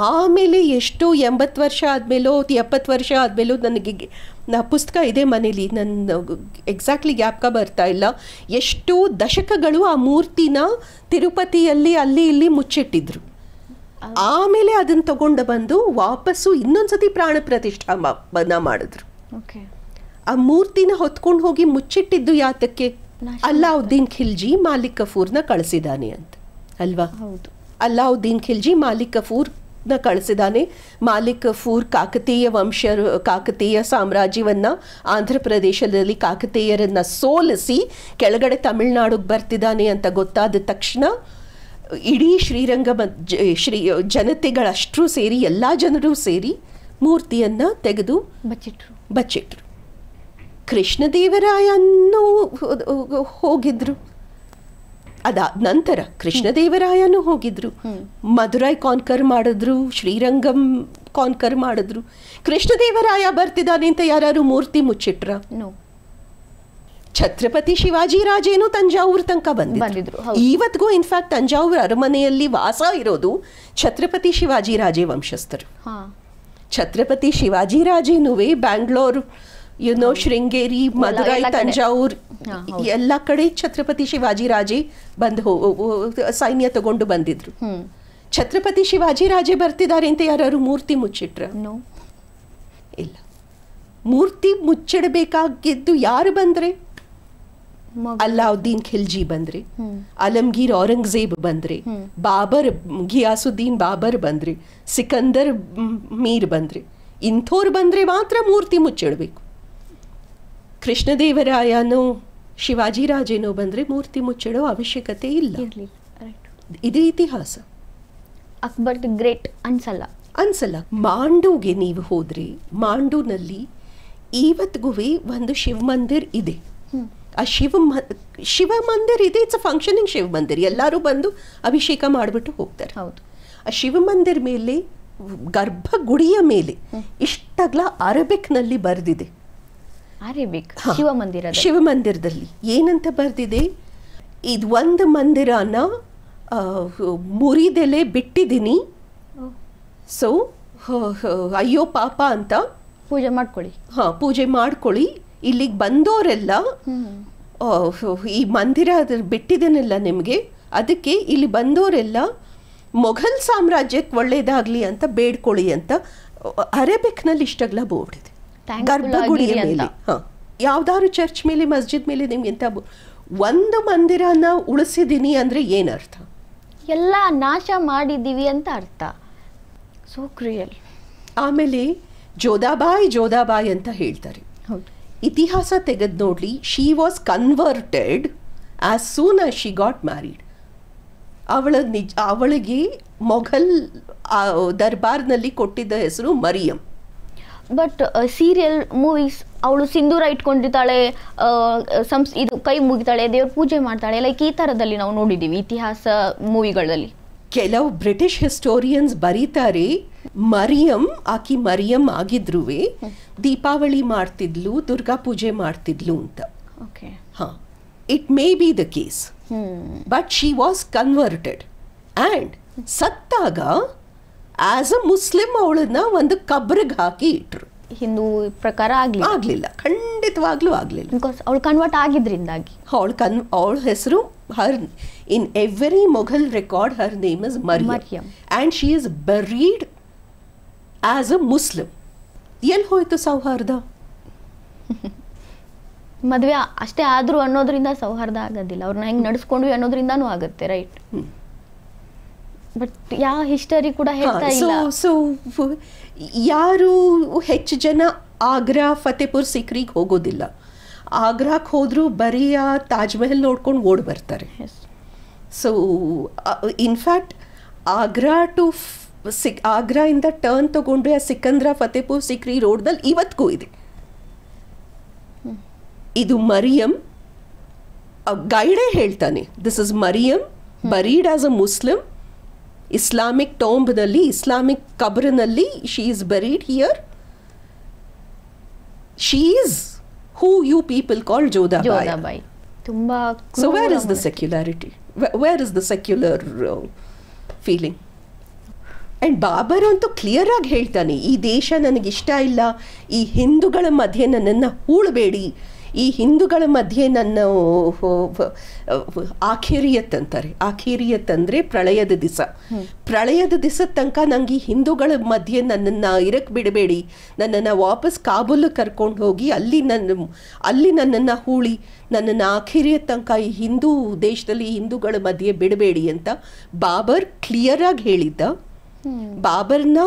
ಆಮೇಲೆ ಎಷ್ಟು 80 ವರ್ಷ ಆದಮೇಲೋ 70 ವರ್ಷ ಆದಮೇಲೋ ನನಗೆ ಪುಸ್ತಕ ಇದೆ ಮನೇಲಿ, ನನ್ನ ಎಕ್ಸಾಕ್ಟ್ಲಿ ಜ್ಞಾಪಕ ಬರ್ತಾ ಇಲ್ಲ, ಎಷ್ಟು ದಶಕಗಳು ಆ ಮೂರ್ತಿನ ತಿರುಪತಿಯಲ್ಲಿ ಅಲ್ಲಿ ಇಲ್ಲಿ ಮುಚ್ಚಿಟ್ಟಿದ್ರು. ಆಮೇಲೆ ಅದನ್ನು ತಗೊಂಡು ಬಂದು ವಾಪಸ್ಸು ಇನ್ನೊಂದ್ಸತಿ ಪ್ರಾಣ ಪ್ರತಿಷ್ಠಾಪನ ಮಾಡಿದ್ರು. ಆ ಮೂರ್ತಿನ ಹೊತ್ಕೊಂಡು ಹೋಗಿ ಮುಚ್ಚಿಟ್ಟಿದ್ದು ಯಾತಕ್ಕೆ? ಅಲ್ಲಾವುದ್ದೀನ್ ಖಿಲ್ಜಿ ಮಾಲಿಕ್ ಕಫೂರ್ನ ಕಳಿಸಿದಾನೆ ಅಂತ ಅಲ್ವಾ? ಅಲ್ಲಾವುದ್ದೀನ್ ಖಿಲ್ಜಿ ಮಾಲಿಕ್ ಕಫೂರ್ನ ಕಳಿಸಿದಾನೆ. ಮಾಲಿಕ್ ಕಫೂರ್ ಕಾಕತೀಯ ಸಾಮ್ರಾಜ್ಯವನ್ನ ಆಂಧ್ರ ಪ್ರದೇಶದಲ್ಲಿ ಕಾಕತೀಯರನ್ನ ಸೋಲಿಸಿ ಕೆಳಗಡೆ ತಮಿಳ್ನಾಡಿಗೆ ಬರ್ತಿದ್ದಾನೆ ಅಂತ ಗೊತ್ತಾದ ತಕ್ಷಣ ಇಡೀ ಶ್ರೀರಂಗ ಜನತೆಗಳಷ್ಟರೂ ಸೇರಿ ಎಲ್ಲ ಜನರು ಸೇರಿ ಮೂರ್ತಿಯನ್ನು ತೆಗೆದು ಬಚ್ಚಿಟ್ರು. ಕೃಷ್ಣದೇವರಾಯನೂ ಹೋಗಿದ್ರು. ಅದಾದ ನಂತರ ಕೃಷ್ಣದೇವರಾಯನೂ ಹೋಗಿದ್ರು, ಮಧುರೈ ಕಾನ್ಕರ್ ಮಾಡಿದ್ರು, ಶ್ರೀರಂಗಂ ಕಾನ್ಕರ್ ಮಾಡಿದ್ರು. ಕೃಷ್ಣದೇವರಾಯ ಬರ್ತಿದ್ದಾನೆ ಅಂತ ಯಾರು ಮೂರ್ತಿ ಮುಚ್ಚಿಟ್ರ? ಛತ್ರಪತಿ ಶಿವಾಜಿರಾಜೇನು ತಂಜಾವೂರು ತನಕ ಬಂದಿದ್ರು. ಇವತ್ತಿಗೂ ಇನ್ಫ್ಯಾಕ್ಟ್ ತಂಜಾವೂರು ಅರಮನೆಯಲ್ಲಿ ವಾಸ ಇರೋದು ಛತ್ರಪತಿ ಶಿವಾಜಿರಾಜೇ ವಂಶಸ್ಥರು. ಛತ್ರಪತಿ ಶಿವಾಜಿರಾಜೇನುವೆ ಬ್ಯಾಂಗ್ಳೂರು, ಶೃಂಗೇರಿ, ಮಧುರೈ, ತಂಜಾವೂರು ಎಲ್ಲ ಕಡೆ ಛತ್ರಪತಿ ಶಿವಾಜಿರಾಜೇ ಬಂದು ಸೈನ್ಯ ತಗೊಂಡು ಬಂದಿದ್ರು. ಛತ್ರಪತಿ ಶಿವಾಜಿರಾಜೇ ಬರ್ತಿದ್ದಾರೆ ಅಂತ ಯಾರು ಮೂರ್ತಿ ಮುಚ್ಚಿಟ್ರ? ಇಲ್ಲ. ಮೂರ್ತಿ ಮುಚ್ಚಿಡಬೇಕಾಗಿದ್ದು ಯಾರು ಬಂದ್ರೆ? ಅಲ್ಲಾವುದ್ದೀನ್ ಖಿಲ್ಜಿ ಬಂದ್ರೆ, ಅಲಂಗೀರ್ ಔರಂಗಜೇಬ್ ಬಂದ್ರೆ, ಬಾಬರ್ ಘಿಯಾಸುದ್ದೀನ್ ಬಾಬರ್ ಬಂದ್ರೆ, ಸಿಕಂದರ್ ಮೀರ್ ಬಂದ್ರೆ, ಇಂಥವ್ರು ಬಂದ್ರೆ ಮಾತ್ರ ಮೂರ್ತಿ ಮುಚ್ಚಿಡಬೇಕು. ಕೃಷ್ಣದೇವರಾಯನೋ ಶಿವಾಜಿರಾಜೇನೋ ಬಂದ್ರೆ ಮೂರ್ತಿ ಮುಚ್ಚಿಡೋ ಅವಶ್ಯಕತೆ ಇಲ್ಲ. ಇದು ಇತಿಹಾಸ. ಅಕ್ಬರ್ ದಿ ಗ್ರೇಟ್ ಅನ್ಸಲ್ಲ. ಮಾಂಡೂಗೆ ನೀವು ಹೋದ್ರೆ ಮಾಂಡೂನಲ್ಲಿ ಇವತ್ತಿಗೂ ಒಂದು ಶಿವ ಮಂದಿರ್ ಇದೆ. ಆ ಶಿವ ಮಂದಿರ್ ಇದೆ. ಇಟ್ಸ್ ಅ ಫಂಕ್ಷನಿಂಗ್ ಶಿವ ಮಂದಿರ್. ಎಲ್ಲರೂ ಬಂದು ಅಭಿಷೇಕ ಮಾಡಿಬಿಟ್ಟು ಹೋಗ್ತಾರೆ. ಆ ಶಿವ ಮಂದಿರ್ ಮೇಲೆ, ಗರ್ಭಗುಡಿಯ ಮೇಲೆ ಇಷ್ಟಗ್ಲ ಅರಬಿಕ್ನಲ್ಲಿ ಬರೆದಿದೆ. ಶಿವ ಮಂದಿರದಲ್ಲಿ ಏನಂತ ಬರೆದಿದೆ? ಇದು ಒಂದು ಮಂದಿರನ ಮುರಿದೆಲೆ ಬಿಟ್ಟಿದ್ದೀನಿ, ಸೊ ಅಯ್ಯೋ ಪಾಪ ಅಂತ ಪೂಜೆ ಮಾಡ್ಕೊಳ್ಳಿ. ಇಲ್ಲಿಗೆ ಬಂದವರೆಲ್ಲ ಈ ಮಂದಿರ ಬಿಟ್ಟಿದ್ದೇನಲ್ಲ ನಿಮಗೆ, ಅದಕ್ಕೆ ಇಲ್ಲಿ ಬಂದವರೆಲ್ಲ ಮೊಘಲ್ ಸಾಮ್ರಾಜ್ಯಕ್ಕೆ ಒಳ್ಳೇದಾಗ್ಲಿ ಅಂತ ಬೇಡ್ಕೊಳ್ಳಿ ಅಂತ ಅರೇಬಿಕ್ನಲ್ಲಿ ಇಷ್ಟಗ್ಲ ಬೋರ್ಡ್ ಇದೆ ಗರ್ಭಗುಡಿಯ ಮೇಲೆ. ಯಾವ್ದಾದ್ರು ಚರ್ಚ್ ಮೇಲೆ, ಮಸ್ಜಿದ್ ಮೇಲೆ ನಿಮ್ಗೆ ಎಂತ ಒಂದು ಮಂದಿರನ ಉಳಿಸಿದೀನಿ ಅಂದ್ರೆ ಏನರ್ಥ? ಎಲ್ಲ ನಾಶ ಮಾಡಿದ್ದೀವಿ ಅಂತ ಅರ್ಥ. ಸೋ ಕ್ರಿಯಲ್. ಆಮೇಲೆ ಜೋಧಾಬಾಯಿ ಅಂತ ಹೇಳ್ತಾರೆ. ಇತಿಹಾಸ ತೆಗೆದು ನೋಡ್ಲಿ, she was converted as soon as she got married. ಅವಳಿಗೆ ಮೊಘಲ್ ದರ್ಬಾರ್ನಲ್ಲಿ ಕೊಟ್ಟಿದ್ದ ಹೆಸರು ಮರಿಯಂ. ಬಟ್ ಸೀರಿಯಲ್ ಮೂವೀಸ್ ಅವಳು ಸಿಂಧೂರ ಇಟ್ಕೊಂಡಿರ್ತಾಳೆ, ಇದು ಕೈ ಮುಗಿತಾಳೆ, ದೇವ್ರ ಪೂಜೆ ಮಾಡ್ತಾಳೆ, ಲೈಕ್ ಈ ಥರದಲ್ಲಿ ನಾವು ನೋಡಿದ್ದೀವಿ ಇತಿಹಾಸ ಮೂವಿಗಳಲ್ಲಿ. ಕೆಲವು ಬ್ರಿಟಿಷ್ ಹಿಸ್ಟೋರಿಯನ್ಸ್ ಬರೀತಾರೆ ಆಕಿ ಮರಿಯಂ ಆಗಿದ್ರು ದೀಪಾವಳಿ ಮಾಡ್ತಿದ್ಲು, ದುರ್ಗಾ ಪೂಜೆ ಮಾಡ್ತಿದ್ಲು ಅಂತ. It may be the case, but she was converted. And ಸತ್ತಾಗ ಆಸ್ ಅ ಮುಸ್ಲಿಂ ಅವಳನ್ನ ಒಂದು ಕಬ್ರಿಗೆ ಹಾಕಿ ಇಟ್ರು. ಹಿಂದೂ ಪ್ರಕಾರ ಆಗ್ಲಿಲ್ಲ, ಖಂಡಿತವಾಗ್ಲೂ ಆಗ್ಲಿಲ್ಲ. ಬಿಕಾಸ್ ಅವಳು ಕನ್ವರ್ಟ್ ಆಗಿದ್ರಿಂದಾಗಿ. ಅವಳ ಹೆಸರು in every Mughal record her name is Maryam. And she is buried as a Muslim. ಎಲ್ಲಿ ಹೋಯ್ತು ಸೌಹಾರ್ದ? ಮದುವೆ ಅಷ್ಟೇ ಆದ್ರೂ ಅನ್ನೋದ್ರಿಂದ ಸೌಹಾರ್ದ ಆಗೋದಿಲ್ಲ. ಅವ್ರನ್ನ ಹೆಂಗ್ ನಡೆಸ್ಕೊಂಡ್ವಿ ಅನ್ನೋದ್ರಿಂದಾನು ಆಗುತ್ತೆ, ರೈಟ್? ಬಟ್ ಯಾವ ಹಿಸ್ಟರಿ ಕೂಡ ಹೇಳ್ತಾ ಇಲ್ಲ. ಸೊ ಯಾರು ಹೆಚ್ಚು ಜನ ಆಗ್ರಾ, ಫತೇಪುರ್ ಸಿಕ್ರಿಗೆ ಹೋಗೋದಿಲ್ಲ. ಆಗ್ರಾಕ್ಕೆ ಹೋದ್ರು ಬರೀ ಆ ತಾಜ್ ಮಹಲ್ ನೋಡ್ಕೊಂಡು ಓಡ್ ಬರ್ತಾರೆ. ಸೊ ಇನ್ಫ್ಯಾಕ್ಟ್ ಆಗ್ರಾಯಿಂದ ಟರ್ನ್ ತಗೊಂಡು ಆ ಸಿಕಂದ್ರ, ಫತೇಪುರ್ ಸಿಕ್ರಿ ರೋಡ್ದಲ್ಲಿ ಇವತ್ತಿಗೂ ಇದೆ. ಇದು ಮರಿಯಂ. ಗೈಡೇ ಹೇಳ್ತಾನೆ, this is Mariam buried as a Muslim. Islamic ಟೋಂಬ್ನಲ್ಲಿ, ಇಸ್ಲಾಮಿಕ್ ಕಬ್ರಿನಲ್ಲಿ she is buried here. She is who you people call Jodhabai. So where is the secularity? Where is the secular feeling? And Babar ಅಂತೂ ಕ್ಲಿಯರ್ ಆಗಿ ಹೇಳ್ತಾನೆ, ಈ ದೇಶ ನನಗಿಷ್ಟ ಇಲ್ಲ, ಈ ಹಿಂದೂಗಳ ಮಧ್ಯೆ ನನ್ನನ್ನು ಹೂಳಬೇಡಿ, ಈ ಹಿಂದೂಗಳ ಮಧ್ಯೆ ನನ್ನ ಆಖಿರಿಯತ್ ಅಂತಾರೆ. ಆಖಿರಿಯತ್ ಅಂದರೆ ಪ್ರಳಯದ ದಿಸ. ಪ್ರಳಯದ ದಿಸದ ತನಕ ನಂಗೆ ಈ ಹಿಂದೂಗಳ ಮಧ್ಯೆ ನನ್ನನ್ನು ಇರಕ್ಕೆ ಬಿಡಬೇಡಿ, ನನ್ನನ್ನು ವಾಪಸ್ ಕಾಬೂಲ್ ಕರ್ಕೊಂಡು ಹೋಗಿ ಅಲ್ಲಿ ನನ್ನನ್ನು ಹೂಳಿ ನನ್ನನ್ನು ಆಖಿರಿಯತ್ ತನಕ ಈ ಹಿಂದೂ ದೇಶದಲ್ಲಿ ಹಿಂದೂಗಳ ಮಧ್ಯೆ ಬಿಡಬೇಡಿ ಅಂತ ಬಾಬರ್ ಕ್ಲಿಯರ್ ಆಗಿ ಹೇಳಿದ್ದ. ಬಾಬರ್ನ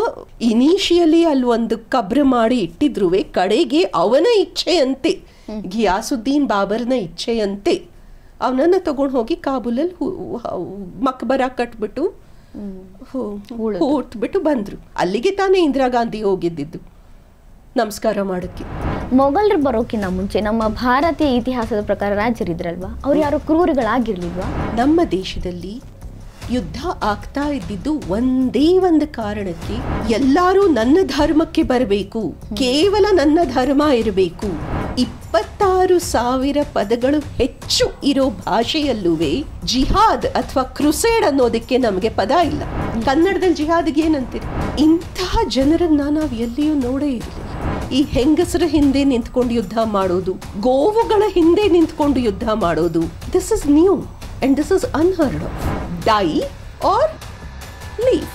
ಇನಿಷಿಯಲಿ ಅಲ್ಲಿ ಒಂದು ಕಬ್ರ ಮಾಡಿ ಇಟ್ಟಿದ್ರು, ಕಡೆಗೆ ಅವನ ಇಚ್ಛೆಯಂತೆ, ಘಿಯಾಸುದ್ದೀನ್ ಬಾಬರ್ನ ಇಚ್ಛೆಯಂತೆ ಅವನನ್ನು ತಗೊಂಡು ಹೋಗಿ ಕಾಬೂಲಲ್ಲಿ ಮಕ್ಬರ ಕಟ್ಬಿಟ್ಟು ಹೂಟ್ಬಿಟ್ಟು ಬಂದ್ರು. ಅಲ್ಲಿಗೆ ತಾನೇ ಇಂದಿರಾ ಗಾಂಧಿ ಹೋಗಿದ್ದಿದ್ದು ನಮಸ್ಕಾರ ಮಾಡೋಕ್ಕೆ. ಮೊಘಲರು ಬರೋಕ್ಕಿಂತ ಮುಂಚೆ ನಮ್ಮ ಭಾರತೀಯ ಇತಿಹಾಸದ ಪ್ರಕಾರ ರಾಜರಿದ್ರಲ್ವಾ, ಅವ್ರು ಯಾರು ಕ್ರೂರಿಗಳಾಗಿರ್ಲಿಲ್ವಾ? ನಮ್ಮ ದೇಶದಲ್ಲಿ ಯುದ್ಧ ಆಗ್ತಾ ಇದ್ದಿದ್ದು ಒಂದೇ ಒಂದು ಕಾರಣಕ್ಕೆ, ಎಲ್ಲರೂ ನನ್ನ ಧರ್ಮಕ್ಕೆ ಬರಬೇಕು, ಕೇವಲ ನನ್ನ ಧರ್ಮ ಇರಬೇಕು. 26,000 ಪದಗಳು ಹೆಚ್ಚು ಇರೋ ಭಾಷೆಯಲ್ಲೂವೆ ಜಿಹಾದ್ ಅಥವಾ ಕ್ರುಸೇಡ್ ಅನ್ನೋದಕ್ಕೆ ನಮಗೆ ಪದ ಇಲ್ಲ. ಕನ್ನಡದಲ್ಲಿ ಜಿಹಾದ್ಗೆ ಏನಂತೀರಿ? ಇಂತಹ ಜನರನ್ನ ನಾವು ಎಲ್ಲಿಯೂ ನೋಡೇ ಇರಲಿಲ್ಲ. ಈ ಹೆಂಗಸರ ಹಿಂದೆ ನಿಂತ್ಕೊಂಡು ಯುದ್ಧ ಮಾಡೋದು, ಗೋವುಗಳ ಹಿಂದೆ ನಿಂತ್ಕೊಂಡು ಯುದ್ಧ ಮಾಡೋದು, this is new and this is unheard of. Die or leave.